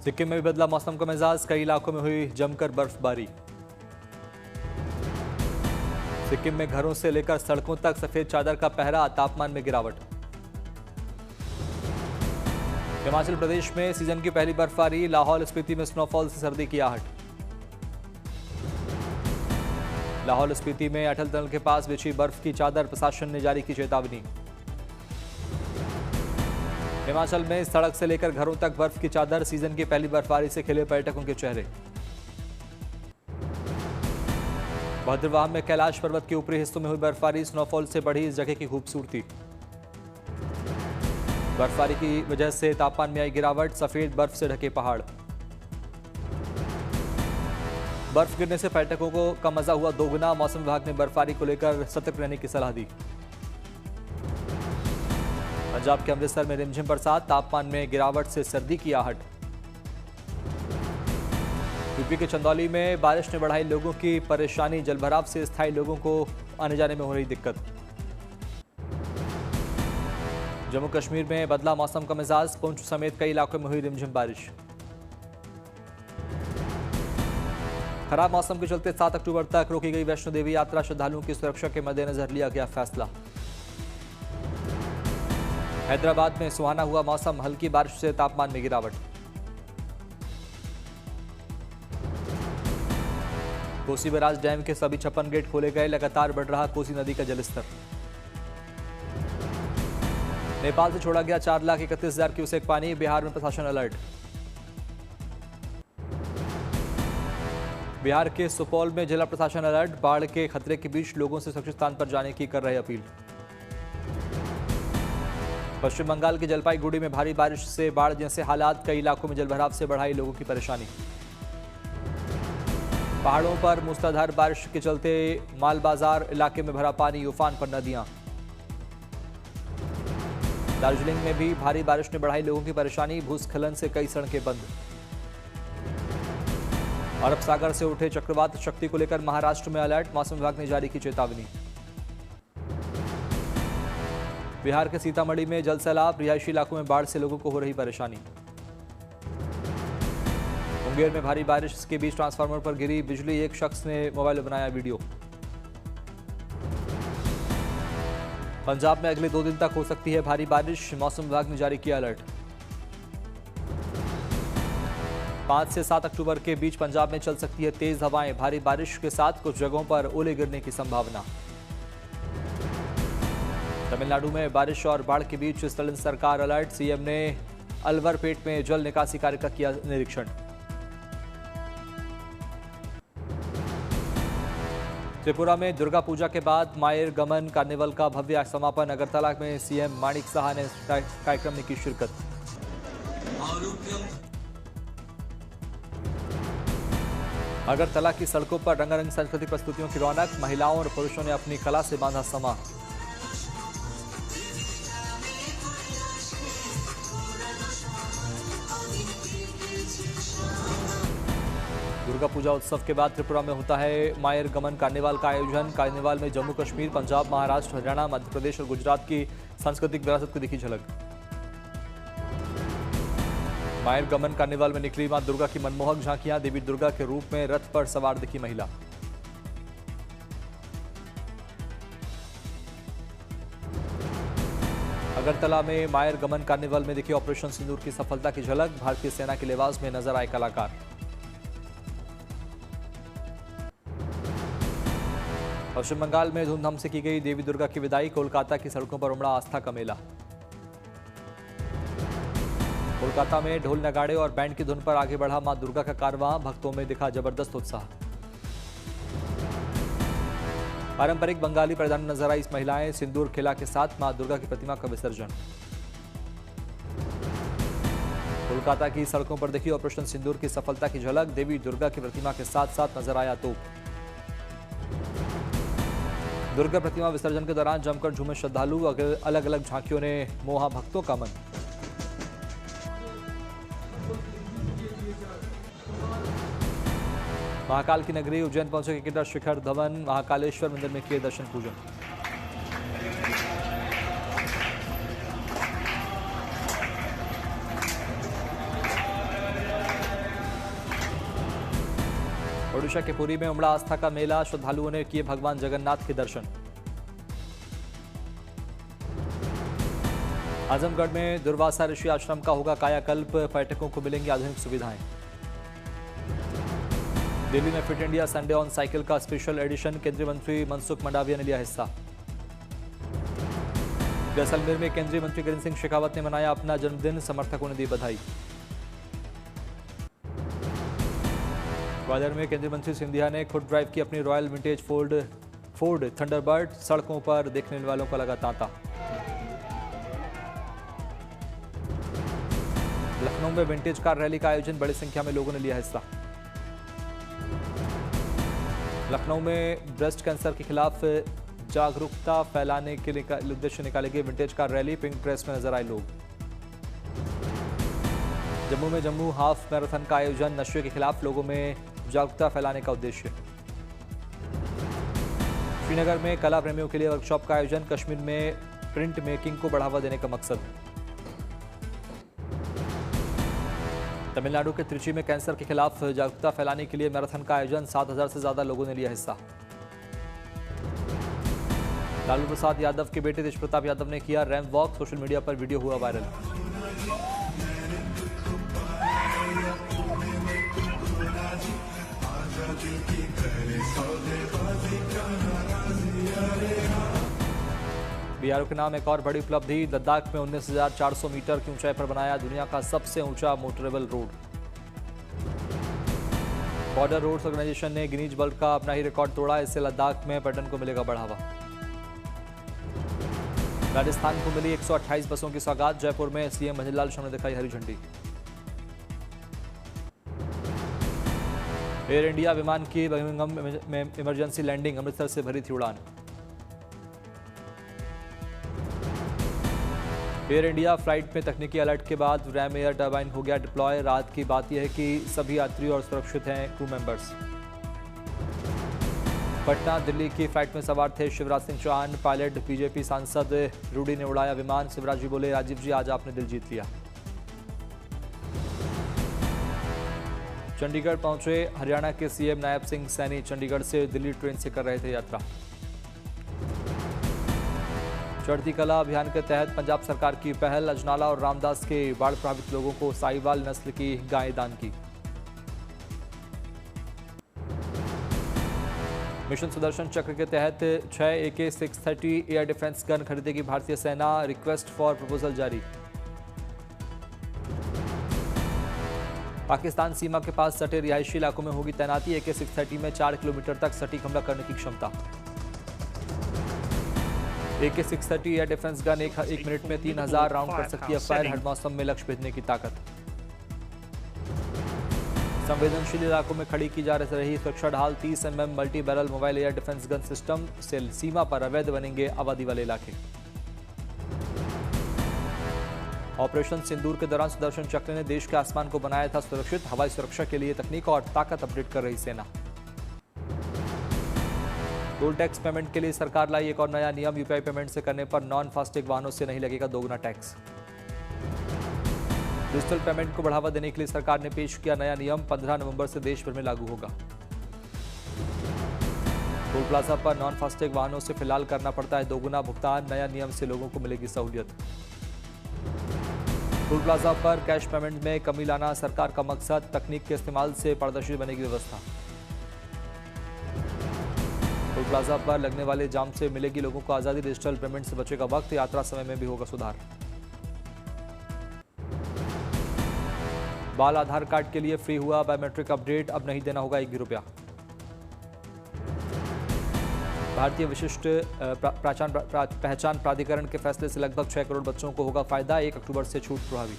सिक्किम में भी बदला मौसम का मिजाज, कई इलाकों में हुई जमकर बर्फबारी। सिक्किम में घरों से लेकर सड़कों तक सफेद चादर का पहरा, तापमान में गिरावट। हिमाचल प्रदेश में सीजन की पहली बर्फबारी, लाहौल स्पीति में स्नोफॉल से सर्दी की आहट। लाहौल स्पीति में अटल टनल के पास बिछी बर्फ की चादर, प्रशासन ने जारी की चेतावनी। हिमाचल में सड़क से लेकर घरों तक बर्फ की चादर, सीजन की पहली बर्फबारी से खिले पर्यटकों के चेहरे। भद्रवाह में कैलाश पर्वत के ऊपरी हिस्सों में हुई बर्फबारी, स्नोफॉल से बढ़ी इस जगह की खूबसूरती। बर्फबारी की वजह से तापमान में आई गिरावट, सफेद बर्फ से ढके पहाड़। बर्फ गिरने से पर्यटकों को का मजा हुआ दोगुना, मौसम विभाग ने बर्फबारी को लेकर सतर्क रहने की सलाह दी। पंजाब के अमृतसर में रिमझिम बरसात, तापमान में गिरावट से सर्दी की आहट। यूपी के चंदौली में बारिश ने बढ़ाई लोगों की परेशानी, जलभराव से स्थायी लोगों को आने जाने में हो रही दिक्कत। जम्मू कश्मीर में बदला मौसम का मिजाज, पुंछ समेत कई इलाकों में हुई रिमझिम बारिश। खराब मौसम के चलते 7 अक्टूबर तक रोकी गई वैष्णो देवी यात्रा, श्रद्धालुओं की सुरक्षा के मद्देनजर लिया गया फैसला। हैदराबाद में सुहाना हुआ मौसम, हल्की बारिश से तापमान में गिरावट। कोसी बैराज डैम के सभी 56 गेट खोले गए, लगातार बढ़ रहा कोसी नदी का जलस्तर। नेपाल से छोड़ा गया 4,31,000 क्यूसेक पानी, बिहार में प्रशासन अलर्ट। बिहार के सुपौल में जिला प्रशासन अलर्ट, बाढ़ के खतरे के बीच लोगों से सुरक्षित स्थान पर जाने की कर रहे अपील। पश्चिम बंगाल के जलपाईगुड़ी में भारी बारिश से बाढ़ जैसे हालात, कई इलाकों में जलभराव से बढ़ाई लोगों की परेशानी। पहाड़ों पर मूसलाधार बारिश के चलते माल बाजार इलाके में भरा पानी, उफान पर नदियां। दार्जिलिंग में भी भारी बारिश ने बढ़ाई लोगों की परेशानी, भूस्खलन से कई सड़कें बंद। अरब सागर से उठे चक्रवात शक्ति को लेकर महाराष्ट्र में अलर्ट, मौसम विभाग ने जारी की चेतावनी। बिहार के सीतामढ़ी में जल सैलाब, रिहायशी इलाकों में बाढ़ से लोगों को हो रही परेशानी। मुंगेर में भारी बारिश के बीच ट्रांसफार्मर पर गिरी बिजली, एक शख्स ने मोबाइल में बनाया वीडियो। पंजाब में अगले 2 दिन तक हो सकती है भारी बारिश, मौसम विभाग ने जारी किया अलर्ट। 5 से 7 अक्टूबर के बीच पंजाब में चल सकती है तेज हवाएं, भारी बारिश के साथ कुछ जगहों पर ओले गिरने की संभावना। तमिलनाडु में बारिश और बाढ़ के बीच स्थलन सरकार अलर्ट, सीएम ने अलवरपेट में जल निकासी कार्य का किया निरीक्षण। त्रिपुरा में दुर्गा पूजा के बाद मायर गमन कार्निवल का भव्य समापन, अगरतला में सीएम माणिक साहा ने कार्यक्रम में की शिरकत। अगरतला की सड़कों पर रंगारंग सांस्कृतिक प्रस्तुतियों की रौनक, महिलाओं और पुरुषों ने अपनी कला से बांधा समा। दुर्गा पूजा उत्सव के बाद त्रिपुरा में होता है मायर गमन कार्निवाल का आयोजन। कार्निवाल में जम्मू कश्मीर, पंजाब, महाराष्ट्र, हरियाणा, मध्य प्रदेश और गुजरात की सांस्कृतिक विरासत को दिखी झलक। मायर गमन कार्निवाल में निकली मां दुर्गा की मनमोहक झांकियां, देवी दुर्गा के रूप में रथ पर सवार दिखी महिला। अगरतला में मायर गमन कार्निवाल में दिखी ऑपरेशन सिंदूर की सफलता की झलक, भारतीय सेना के लिबास में नजर आए कलाकार। पश्चिम बंगाल में धूमधाम से की गई देवी दुर्गा की विदाई, कोलकाता की सड़कों पर उमड़ा आस्था का मेला। कोलकाता में ढोल नगाड़े और बैंड की धुन पर आगे बढ़ा मां दुर्गा का कारवां, भक्तों में दिखा जबरदस्त उत्साह। पारंपरिक बंगाली परिधान नजर आई इस महिलाएं, सिंदूर खिला के साथ मां दुर्गा की प्रतिमा का विसर्जन। कोलकाता की सड़कों पर दिखी ऑपरेशन सिंदूर की सफलता की झलक, देवी दुर्गा की प्रतिमा के साथ साथ नजर आया तोप। दुर्गा प्रतिमा विसर्जन के दौरान जमकर झूमे श्रद्धालु, अलग अलग झांकियों ने मोहा भक्तों का मन। महाकाल की नगरी उज्जैन पहुंचे क्रिकेटर शिखर धवन, महाकालेश्वर मंदिर में किए दर्शन पूजन। ओडिशा के पुरी में उमड़ा आस्था का मेला, श्रद्धालुओं ने किए भगवान जगन्नाथ के दर्शन। आजमगढ़ में दुर्वासा ऋषि आश्रम का होगा कायाकल्प, पर्यटकों को मिलेंगी आधुनिक सुविधाएं। दिल्ली में fit India Sunday on cycle का स्पेशल एडिशन, केंद्रीय मंत्री मनसुख मंडाविया ने लिया हिस्सा। जैसलमेर में केंद्रीय मंत्री गजेंद्र सिंह शेखावत ने मनाया अपना जन्मदिन, समर्थकों ने दी बधाई। ग्वालियर में केंद्रीय मंत्री सिंधिया ने खुद ड्राइव की अपनी रॉयल विंटेज फोर्ड थंडरबर्ड, सड़कों पर देखने वालों का लगा तांता। लखनऊ में विंटेज कार रैली का आयोजन, बड़ी संख्या में लोगों ने लिया हिस्सा। लखनऊ में ब्रेस्ट कैंसर के खिलाफ जागरूकता फैलाने के उद्देश्य निकाली गई vintage car rally, pink dress में नजर आए लोग। जम्मू में जम्मू हाफ मैराथन का आयोजन, नशे के खिलाफ लोगों में जागरूकता फैलाने का उद्देश्य। श्रीनगर में कला प्रेमियों के लिए वर्कशॉप का आयोजन, कश्मीर में प्रिंट मेकिंग को बढ़ावा देने का मकसद। तमिलनाडु के त्रिची में कैंसर के खिलाफ जागरूकता फैलाने के लिए मैराथन का आयोजन, 7,000 से ज्यादा लोगों ने लिया हिस्सा। लालू प्रसाद यादव के बेटे तेज प्रताप यादव ने किया रैंप वॉक, सोशल मीडिया पर वीडियो हुआ वायरल। बीआरओ के नाम एक और बड़ी उपलब्धि, लद्दाख में 19,400 मीटर की ऊंचाई पर बनाया दुनिया का सबसे ऊंचा motorable road. Border Roads Organisation ने गिनीज वर्ल्ड का अपना ही रिकॉर्ड तोड़ा, इससे लद्दाख में पर्यटन को मिलेगा बढ़ावा। राजस्थान को मिली 128 बसों की सौगात, जयपुर में सीएम भजनलाल शर्मा ने दिखाई हरी झंडी। एयर इंडिया विमान की बर्मिंघम में इमरजेंसी लैंडिंग, अमृतसर से भरी थी उड़ान। एयर इंडिया फ्लाइट में तकनीकी अलर्ट के बाद रैम एयर टर्बाइन हो गया डिप्लॉय, रात की बात यह है कि सभी यात्री और सुरक्षित हैं क्रू मेंबर्स। पटना दिल्ली की फ्लाइट में सवार थे शिवराज सिंह चौहान, पायलट बीजेपी सांसद रूडी ने उड़ाया विमान। शिवराज जी बोले, राजीव जी आज आपने दिल जीत लिया। चंडीगढ़ पहुंचे हरियाणा के सीएम नायब सिंह सैनी, चंडीगढ़ से दिल्ली ट्रेन से कर रहे थे यात्रा। चढ़ती कला अभियान के तहत पंजाब सरकार की पहल, अजनाला और रामदास के बाढ़ प्रभावित लोगों को साहिवाल नस्ल की गायें दान की। मिशन सुदर्शन चक्र के तहत 6 AK-630 एयर डिफेंस गन खरीदेगी भारतीय सेना, रिक्वेस्ट फॉर प्रपोजल जारी। पाकिस्तान सीमा के पास सटे रिहायशी इलाकों में होगी तैनाती, AK-630 में 4 किलोमीटर तक सटीक हमला करने की क्षमता। AK-630 एयर डिफेंस गन एक मिनट में 3,000 राउंड कर सकती है फायर, हर मौसम में लक्ष्य भेदने की ताकत। संवेदनशील इलाकों में खड़ी की जा रही सुरक्षा ढाल, 30 mm multi barrel mobile air defence gun system से सीमा पर अवैध बनेंगे आबादी वाले इलाके। ऑपरेशन सिंदूर के दौरान सुदर्शन चक्र ने देश के आसमान को बनाया था सुरक्षित, हवाई सुरक्षा के लिए तकनीक और ताकत अपडेट कर रही सेना। टोल टैक्स पेमेंट के लिए सरकार लाई एक और नया नियम, यूपीआई पेमेंट से करने पर नॉन फास्टैग वाहनों से नहीं लगेगा दोगुना टैक्स। डिजिटल पेमेंट को बढ़ावा देने के लिए सरकार ने पेश किया नया नियम, 15 नवंबर से देश भर में लागू होगा। टोल प्लाजा पर नॉन फास्टैग वाहनों से फिलहाल करना पड़ता है दोगुना भुगतान, नया नियम से लोगों को मिलेगी सहूलियत। टोल प्लाजा पर कैश पेमेंट में कमी लाना सरकार का मकसद, तकनीक के इस्तेमाल से पारदर्शी बनेगी व्यवस्था। टोल प्लाजा पर लगने वाले जाम से मिलेगी लोगों को आजादी, डिजिटल पेमेंट से बचेगा वक्त, यात्रा समय में भी होगा सुधार। बाल आधार कार्ड के लिए फ्री हुआ बायोमेट्रिक अपडेट, अब नहीं देना होगा 1 भी रुपया। भारतीय विशिष्ट पहचान प्राधिकरण के फैसले से लगभग 6 करोड़ बच्चों को होगा फायदा, 1 अक्टूबर से छूट प्रभावी।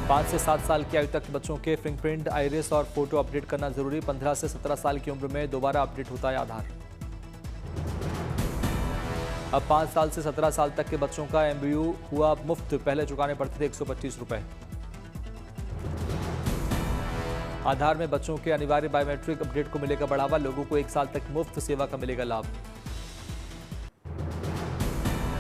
5 से 7 साल की आयु तक के बच्चों के फिंगरप्रिंट, आइरिस और फोटो अपडेट करना जरूरी, 15 से 17 साल की उम्र में दोबारा अपडेट होता है आधार। अब 5 साल से 17 साल तक के बच्चों का MBU हुआ मुफ्त, पहले चुकाने पड़ते थे 125 रुपए। आधार में बच्चों के अनिवार्य बायोमेट्रिक अपडेट को मिलेगा बढ़ावा, लोगों को 1 साल तक मुफ्त सेवा का मिलेगा लाभ।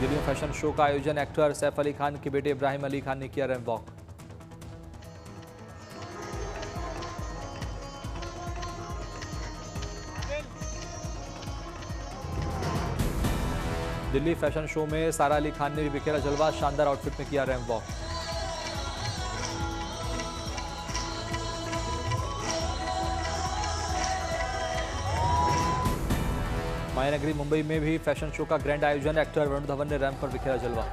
दिल्ली में फैशन शो का आयोजन, एक्टर सैफ अली खान के बेटे इब्राहिम अली खान ने किया ramp walk. Delhi fashion show में सारा अली खान ने भी बिखेरा जलवा, शानदार आउटफिट में किया रैंप वॉक। मायानगरी मुंबई में भी फैशन शो का ग्रैंड आयोजन, एक्टर वरुण धवन ने रैंप पर बिखेरा जलवा।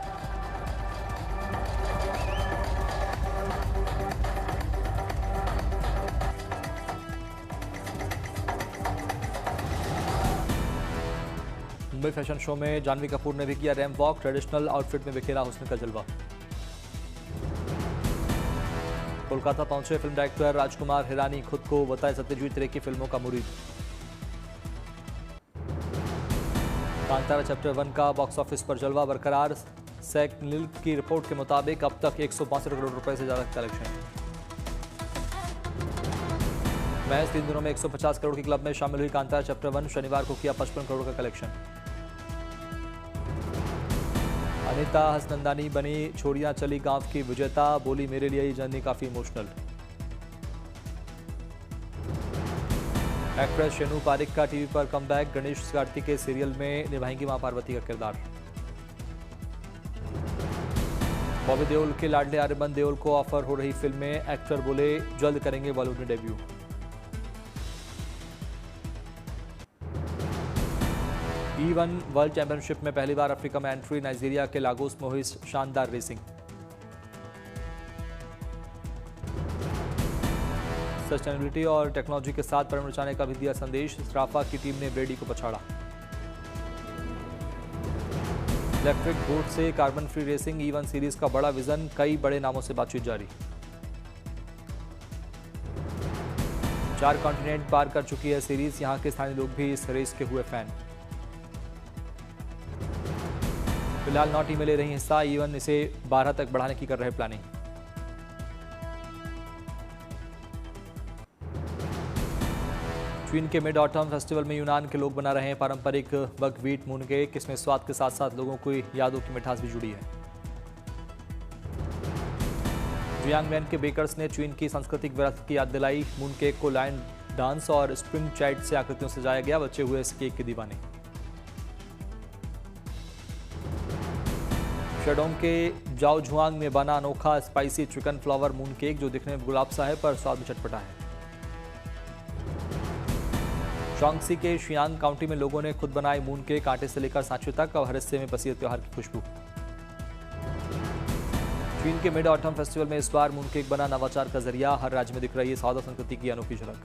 मुंबई फैशन शो में जानवी कपूर ने भी किया रैंप वॉक, ट्रेडिशनल आउटफिट में बिखेरा हुस्न का जलवा। कोलकाता पहुंचे फिल्म डायरेक्टर राजकुमार हिरानी, खुद को बताए सत्यजीत रे की फिल्मों का मुरीद। कांतारा चैप्टर 1 का बॉक्स ऑफिस पर जलवा बरकरार, सैकनिल की रिपोर्ट के मुताबिक अब तक 162 करोड़ रुपए से ज्यादा कलेक्शन। महज 3 दिनों में 150 करोड़ की क्लब में शामिल हुई कांतारा चैप्टर 1, शनिवार को किया 55 करोड़ का कलेक्शन। अनीता हसनंदानी बनी छोड़ियां चली गांव की विजेता, बोली मेरे लिए ये जर्नी काफी इमोशनल। एक्ट्रेस शेनू पारिक का टीवी पर कमबैक, गणेश कार्तिक के सीरियल में निभाएंगी मां पार्वती का किरदार। बॉबी देओल के लाडले आर्यमन देओल को ऑफर हो रही फिल्म में, एक्टर बोले जल्द करेंगे बॉलीवुड में डेब्यू। E1 वर्ल्ड चैंपियनशिप में पहली बार अफ्रीका में एंट्री, नाइजीरिया के लागोस में हुई शानदार रेसिंग। सस्टेनेबिलिटी और टेक्नोलॉजी के साथ पर्यावरण बचाने का भी दिया संदेश, राफा की टीम ने ब्रेडी को पछाड़ा। इलेक्ट्रिक बोट से carbon free racing, E1 series का बड़ा विजन, कई बड़े नामों से बातचीत जारी। 4 कॉन्टिनेंट पार कर चुकी है सीरीज, यहां के स्थानीय लोग भी इस रेस के हुए फैन। फिलहाल 9 टीमें ले रही हिस्सा, E1 इसे 12 तक बढ़ाने की कर रहे प्लानिंग। चीन के मिड ऑटम फेस्टिवल में यूनान के लोग बना रहे हैं पारंपरिक बकव्हीट मूनकेक, इसमें स्वाद के साथ साथ लोगों की यादों की मिठास भी जुड़ी है। जियांगमैन के बेकर्स ने चीन की सांस्कृतिक विरासत की याद दिलाई, मूनकेक को लायन डांस और स्प्रिंग चाइल्ड से आकृतियों से सजाया गया, बच्चे हुए इस केक के दीवाने। शेडोंग के जाओझुआंग में बना अनोखा spicy chicken flower moon cake, जो दिखने में गुलाब सा है पर स्वाद में चटपटा है। शॉन्गसी के शियांग काउंटी में लोगों ने खुद बनाए मून केक, आटे से लेकर सांचे तक, और हर हिस्से में बसी त्योहार की खुशबू। चीन के मिड ऑटम फेस्टिवल में इस बार मून केक बना नवाचार का जरिया, हर राज्य में दिख रही है स्वाद और संस्कृति की अनोखी झलक।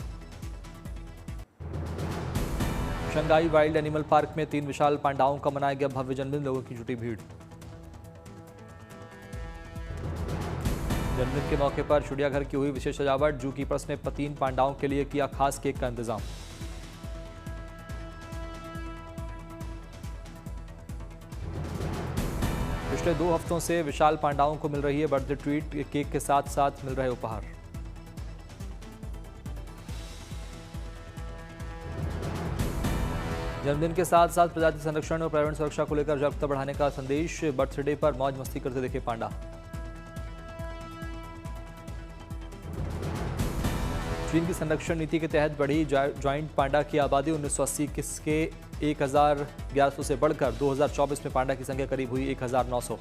शंघाई वाइल्ड एनिमल पार्क में 3 विशाल पांडाओं का मनाया गया भव्य जन्मदिन, लोगों की जुटी भीड़। जन्मदिन के मौके पर चिड़ियाघर की हुई विशेष सजावट, जू कीपर्स ने 3 पांडाओं के लिए किया खास केक का इंतजाम। पिछले 2 हफ्तों से विशाल पांडाओं को मिल रही है बर्थडे ट्रीट, केक के साथ साथ मिल रहे उपहार। जन्मदिन के साथ साथ प्रजाति संरक्षण और पर्यावरण सुरक्षा को लेकर जागरूकता बढ़ाने का संदेश, बर्थडे पर मौज मस्ती करते दिखे पांडा। चीन की संरक्षण नीति के तहत बढ़ी ज्वाइंट पांडा की आबादी 1980 के 1111 से बढ़कर 2024 में पांडा की संख्या करीब हुई 1900।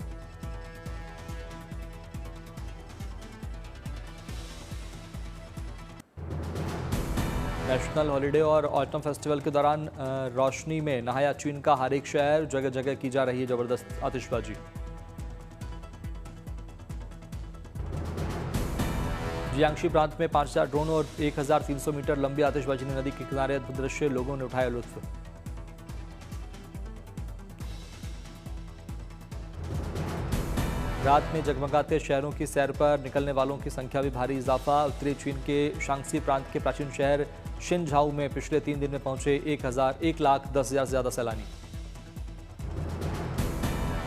नेशनल हॉलिडे और ऑटम फेस्टिवल के दौरान रोशनी में नहाया चीन का हर एक शहर, जगह जगह की जा रही है जबरदस्त आतिशबाजी। जियांगशी प्रांत में 5000 ड्रोन और 1300 मीटर लंबी आतिशबाजी ने नदी के किनारे अद्भुत दृश्य, लोगों ने उठाया लुत्फ। रात में जगमगाते शहरों की सैर पर निकलने वालों की संख्या भी भारी इजाफा, उत्तरी चीन के शांगसी प्रांत के प्राचीन शहर शिनझाओ में पिछले 3 दिन में पहुंचे 1,10,000 से ज्यादा सैलानी।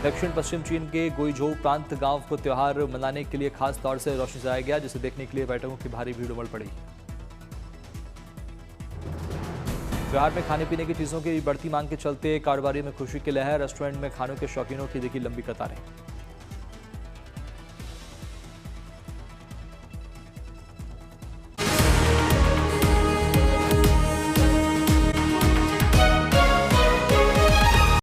दक्षिण पश्चिम चीन के गुइझोउ प्रांत गांव को त्योहार मनाने के लिए खास तौर से रोशनी सजाया गया, जिसे देखने के लिए पर्यटकों की भारी भीड़ उमड़ पड़ी। त्योहार में खाने पीने की चीजों की बढ़ती मांग के चलते कारोबारी में खुशी की लहर, रेस्टोरेंट में खानों के शौकीनों की देखी लंबी कतारें।